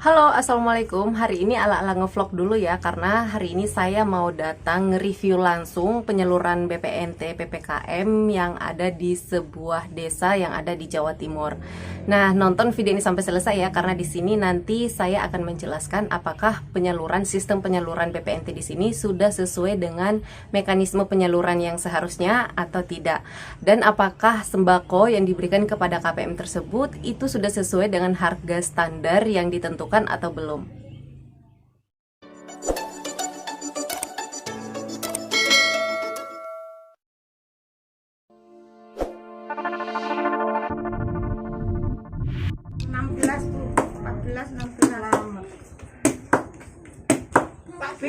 Halo, assalamualaikum. Hari ini ala-ala ngevlog dulu ya, karena hari ini saya mau datang nge-review langsung penyaluran BPNT PPKM yang ada di sebuah desa yang ada di Jawa Timur. Nah, nonton video ini sampai selesai ya, karena di sini nanti saya akan menjelaskan apakah sistem penyaluran BPNT di sini sudah sesuai dengan mekanisme penyaluran yang seharusnya atau tidak, dan apakah sembako yang diberikan kepada KPM tersebut itu sudah sesuai dengan harga standar yang ditentukan atau belum. Pak B,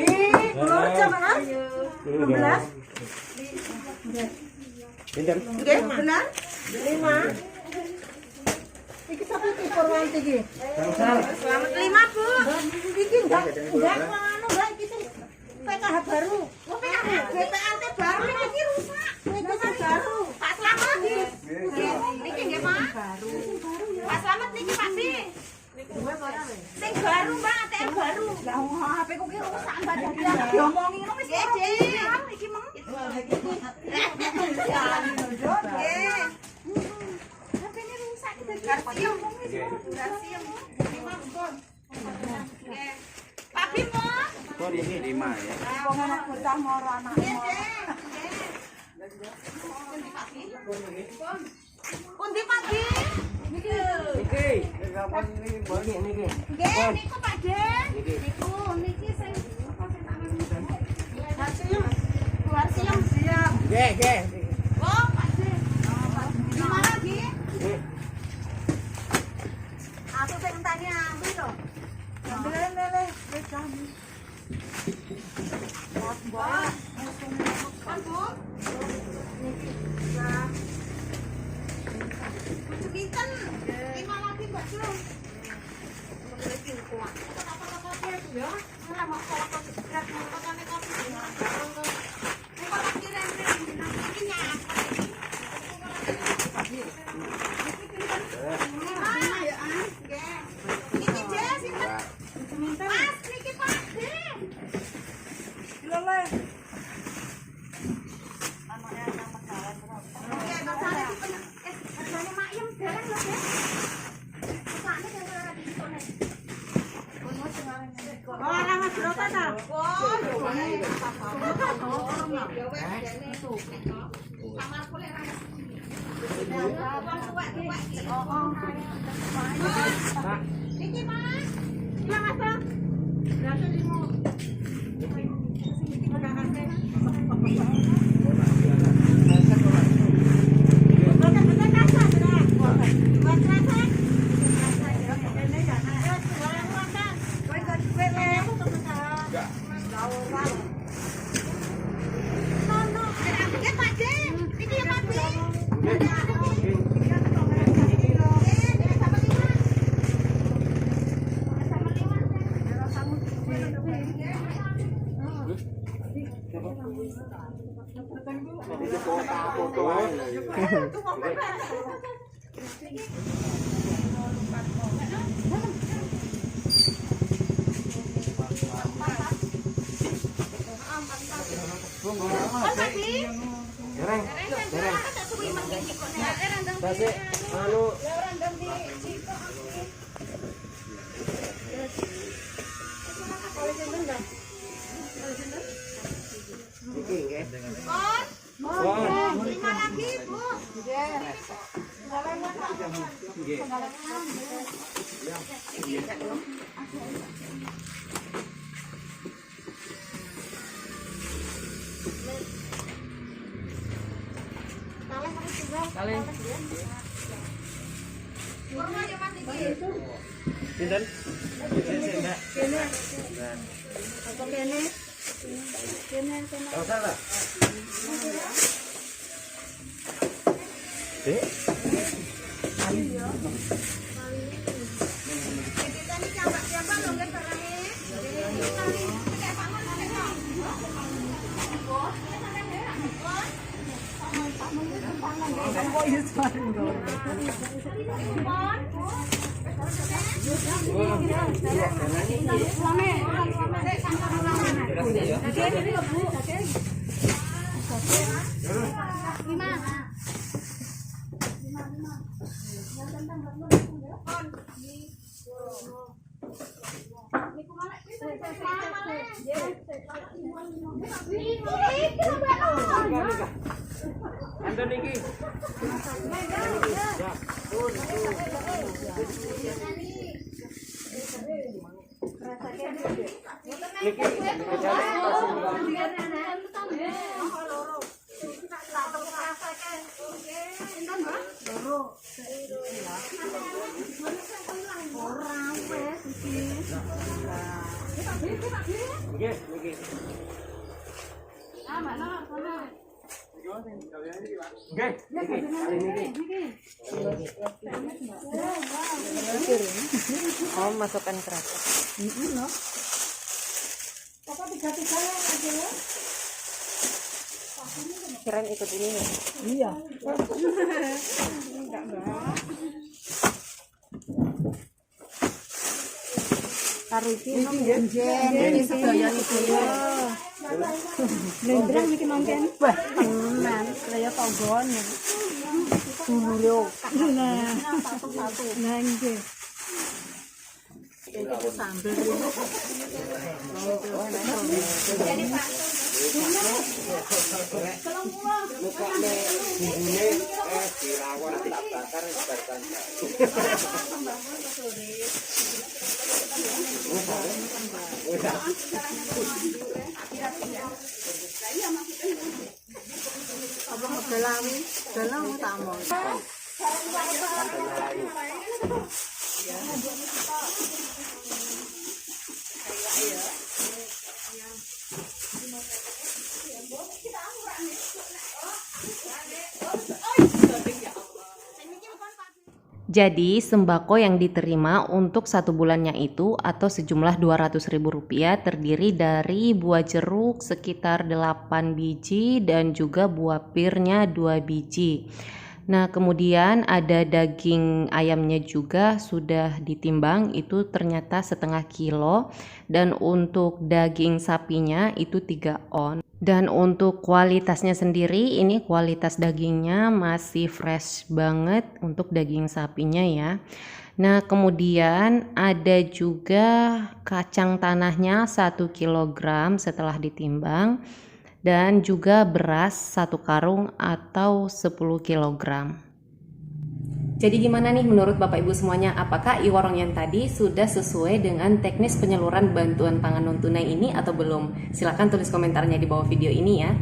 belum zaman 16. Pinten? Nggih, benar? 5. Iki sapa iki formal iki? Selamat 5, Bu. Iki enggak anu enggak iki sing PKH baru. Oh, PKH BPNT baru iki rusak. Iki baru. Pak Slamet iki. Niki nggih, Pak. Baru. Pak Slamet niki Pak B. Sing baru, Mbak, ATM baru. Lah HP ku ki rusak Mbak. Diomongi ngono wis iki meng. Pak Bim, kok ini 5 ya? Wong ana bocah moro anake. Pundi Pak Bim? Niki. Kapan niki mbok niki? Nggih, niku Pak Den. Niki sing apa sing tangan. Siap. Nggih. Oh, Pak Den. Gimana, Bi? Aku pengen tanya ambil loh. Lele, kami. Wah, kan Bu? Nah. Pinten? 5 lagi Mbak Jo. Lagi kuat. Apa-apa ya? Ora mau kopi berat, makane kopi. Nek kopi rene, iki nyap. Oh, masukkan keras. Kirain ikut ini ya? Iya. Karo iki ini sedaya iki ya. Lendrang iki nonton. Wah, tenan kaya tanggane. Dulure. Nah, satu-satu. Nah, nggih. Iki sambel. Dalam utama. Jadi sembako yang diterima untuk 1 bulannya itu atau sejumlah Rp200.000 terdiri dari buah jeruk sekitar 8 biji dan juga buah pirnya 2 biji. Nah, kemudian ada daging ayamnya juga sudah ditimbang, itu ternyata setengah kilo, dan untuk daging sapinya itu 3 on. Dan untuk kualitasnya sendiri, ini kualitas dagingnya masih fresh banget untuk daging sapinya ya. Nah, kemudian ada juga kacang tanahnya 1 kg setelah ditimbang, dan juga beras 1 karung atau 10 kg. Jadi gimana nih menurut Bapak Ibu semuanya, apakah e-warung yang tadi sudah sesuai dengan teknis penyaluran bantuan pangan non tunai ini atau belum? Silahkan tulis komentarnya di bawah video ini ya.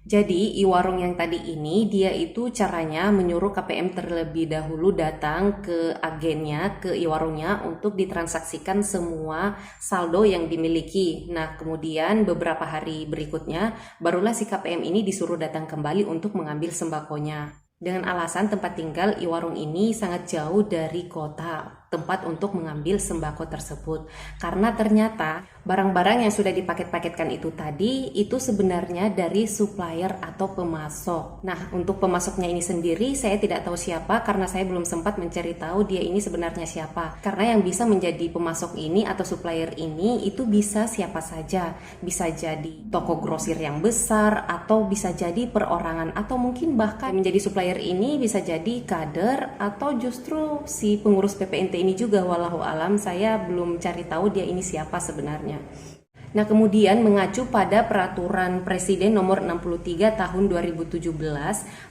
Jadi e-warung yang tadi ini dia itu caranya menyuruh KPM terlebih dahulu datang ke agennya, ke e-warungnya untuk ditransaksikan semua saldo yang dimiliki. Nah, kemudian beberapa hari berikutnya barulah si KPM ini disuruh datang kembali untuk mengambil sembakonya. Dengan alasan tempat tinggal e-warung ini sangat jauh dari kota tempat untuk mengambil sembako tersebut. Karena ternyata barang-barang yang sudah dipaket-paketkan itu tadi itu sebenarnya dari supplier atau pemasok. Nah, untuk pemasoknya ini sendiri saya tidak tahu siapa karena saya belum sempat mencari tahu dia ini sebenarnya siapa. Karena yang bisa menjadi pemasok ini atau supplier ini itu bisa siapa saja. Bisa jadi toko grosir yang besar atau bisa jadi perorangan atau mungkin bahkan menjadi supplier ini bisa jadi kader atau justru si pengurus PPNT ini juga, walau alam saya belum cari tahu dia ini siapa sebenarnya. Nah, kemudian mengacu pada peraturan Presiden nomor 63 tahun 2017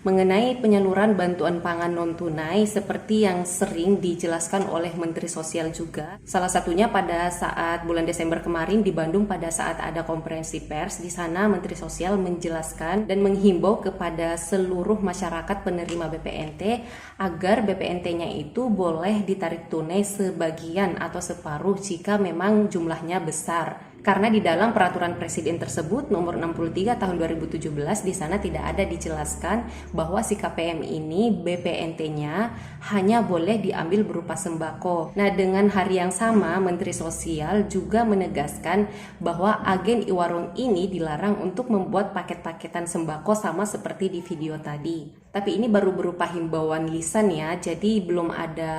mengenai penyaluran bantuan pangan non tunai seperti yang sering dijelaskan oleh Menteri Sosial juga. Salah satunya pada saat bulan Desember kemarin di Bandung pada saat ada konferensi pers, di sana Menteri Sosial menjelaskan dan menghimbau kepada seluruh masyarakat penerima BPNT agar BPNT-nya itu boleh ditarik tunai sebagian atau separuh jika memang jumlahnya besar. Karena di dalam peraturan presiden tersebut nomor 63 tahun 2017 di sana tidak ada dijelaskan bahwa si KPM ini BPNT-nya hanya boleh diambil berupa sembako. Nah, dengan hari yang sama Menteri Sosial juga menegaskan bahwa agen e-warung ini dilarang untuk membuat paket-paketan sembako sama seperti di video tadi. Tapi ini baru berupa himbauan lisan ya, jadi belum ada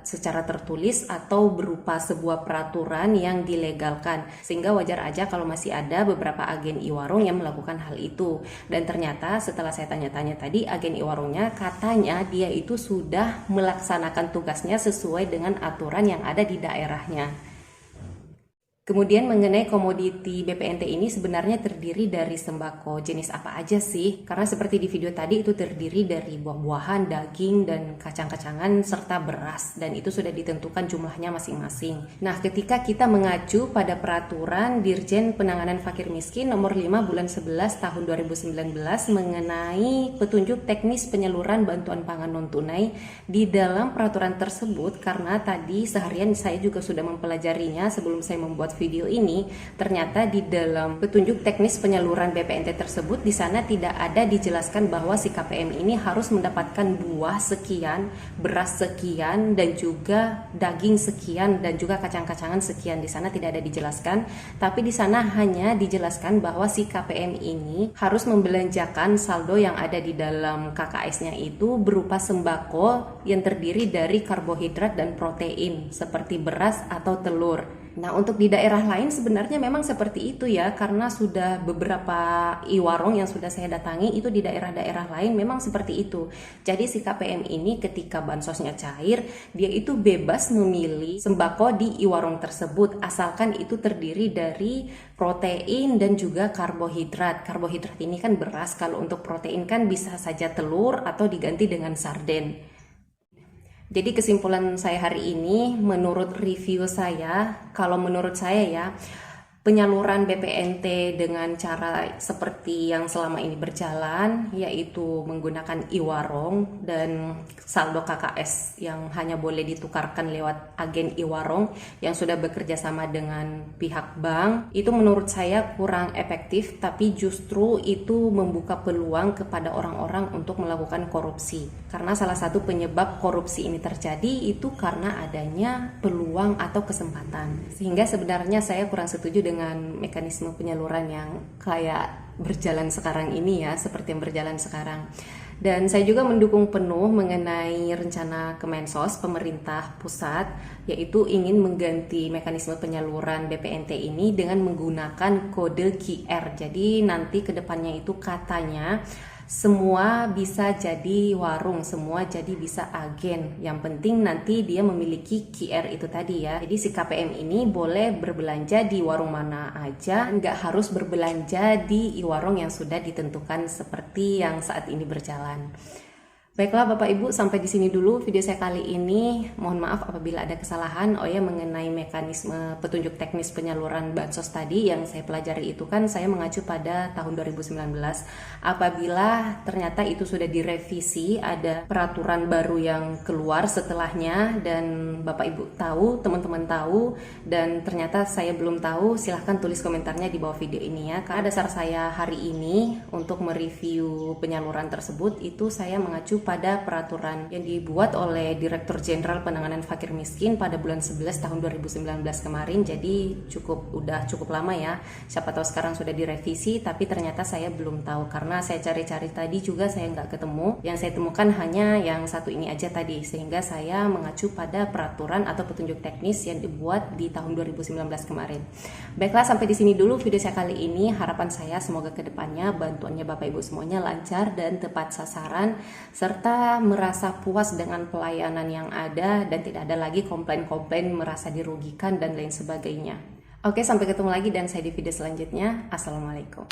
secara tertulis atau berupa sebuah peraturan yang dilegalkan. Sehingga wajar aja kalau masih ada beberapa agen e-warung yang melakukan hal itu. Dan ternyata setelah saya tanya-tanya tadi, agen e-warungnya katanya dia itu sudah melaksanakan tugasnya sesuai dengan aturan yang ada di daerahnya. Kemudian mengenai komoditi BPNT ini sebenarnya terdiri dari sembako jenis apa aja sih? Karena seperti di video tadi itu terdiri dari buah-buahan, daging, dan kacang-kacangan serta beras, dan itu sudah ditentukan jumlahnya masing-masing. Nah, ketika kita mengacu pada peraturan Dirjen Penanganan Fakir Miskin nomor 5 bulan 11 tahun 2019 mengenai petunjuk teknis penyaluran bantuan pangan non-tunai, di dalam peraturan tersebut, karena tadi seharian saya juga sudah mempelajarinya sebelum saya membuat video ini, ternyata di dalam petunjuk teknis penyaluran BPNT tersebut di sana tidak ada dijelaskan bahwa si KPM ini harus mendapatkan buah sekian, beras sekian, dan juga daging sekian, dan juga kacang-kacangan sekian. Di sana tidak ada dijelaskan, tapi di sana hanya dijelaskan bahwa si KPM ini harus membelanjakan saldo yang ada di dalam KKS-nya itu berupa sembako yang terdiri dari karbohidrat dan protein seperti beras atau telur. Nah, untuk di daerah lain sebenarnya memang seperti itu ya, karena sudah beberapa e-warung yang sudah saya datangi itu di daerah-daerah lain memang seperti itu. Jadi si KPM ini ketika bansosnya cair, dia itu bebas memilih sembako di e-warung tersebut, asalkan itu terdiri dari protein dan juga karbohidrat. Karbohidrat ini kan beras, kalau untuk protein kan bisa saja telur atau diganti dengan sarden. Jadi kesimpulan saya hari ini, menurut review saya, kalau menurut saya ya, penyaluran BPNT dengan cara seperti yang selama ini berjalan, yaitu menggunakan e-warung dan saldo KKS yang hanya boleh ditukarkan lewat agen e-warung yang sudah bekerja sama dengan pihak bank, itu menurut saya kurang efektif, tapi justru itu membuka peluang kepada orang-orang untuk melakukan korupsi. Karena salah satu penyebab korupsi ini terjadi itu karena adanya peluang atau kesempatan. Sehingga sebenarnya saya kurang setuju dengan mekanisme penyaluran yang kayak berjalan sekarang ini ya, seperti yang berjalan sekarang. Dan saya juga mendukung penuh mengenai rencana Kemensos pemerintah pusat, yaitu ingin mengganti mekanisme penyaluran BPNT ini dengan menggunakan kode QR. Jadi nanti kedepannya itu katanya semua bisa jadi warung, semua jadi bisa agen. Yang penting nanti dia memiliki QR itu tadi ya. Jadi si KPM ini boleh berbelanja di warung mana aja, nggak harus berbelanja di warung yang sudah ditentukan seperti yang saat ini berjalan. Baiklah Bapak Ibu, sampai di sini dulu video saya kali ini. Mohon maaf apabila ada kesalahan. Oh ya, mengenai mekanisme petunjuk teknis penyaluran bansos tadi yang saya pelajari itu kan saya mengacu pada tahun 2019. Apabila ternyata itu sudah direvisi, ada peraturan baru yang keluar setelahnya dan Bapak Ibu tahu, teman-teman tahu, dan ternyata saya belum tahu, silahkan tulis komentarnya di bawah video ini ya. Karena dasar saya hari ini untuk mereview penyaluran tersebut itu saya mengacu pada peraturan yang dibuat oleh Direktur Jenderal Penanganan Fakir Miskin pada bulan 11 tahun 2019 kemarin. Jadi udah cukup lama ya. Siapa tahu sekarang sudah direvisi, tapi ternyata saya belum tahu karena saya cari-cari tadi juga saya nggak ketemu. Yang saya temukan hanya yang satu ini aja tadi, sehingga saya mengacu pada peraturan atau petunjuk teknis yang dibuat di tahun 2019 kemarin. Baiklah, sampai di sini dulu video saya kali ini. Harapan saya semoga kedepannya bantuannya Bapak Ibu semuanya lancar dan tepat sasaran, serta merasa puas dengan pelayanan yang ada dan tidak ada lagi komplain-komplain merasa dirugikan dan lain sebagainya. Oke, sampai ketemu lagi dan saya di video selanjutnya. Assalamualaikum.